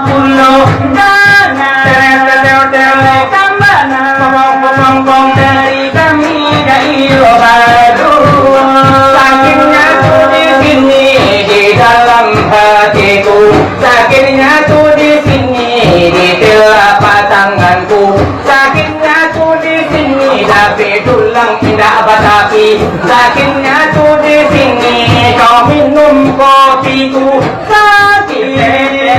pulau dana kambana pong dari kami dairo baru. Sakitnya tuh di sini di dalam hatiku, sakitnya tuh di sini di telapak tanganku, sakitnya tuh di sini tapi tulang tidak batapi, sakitnya tuh di sini kau minum kopiku, sakit, sakit,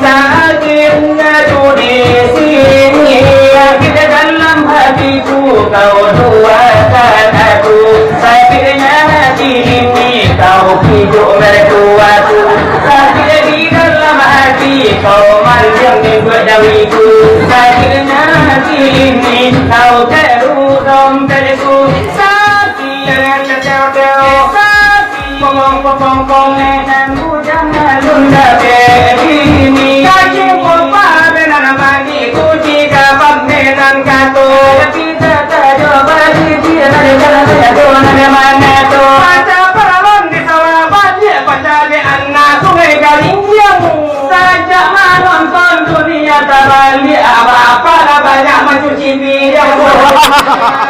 sakitnya tuh di sini, sakit dalam hatiku kau duakan aku, sakitnya hati ini kau hidup mertuaku, sakit di dalam hati kau malam di berdawiku, sakitnya hati ini kau teru dompetku, sakit, pong dan jangan lunda begini, kakimu pabenan magiku jika pabenan katu, kita coba di dia dari jalan saya dari mana tu, ada peralon di sawah banyak pada anak sungai Galinggang, saja menonton dunia terbalik apa-apa banyak mencuci piring.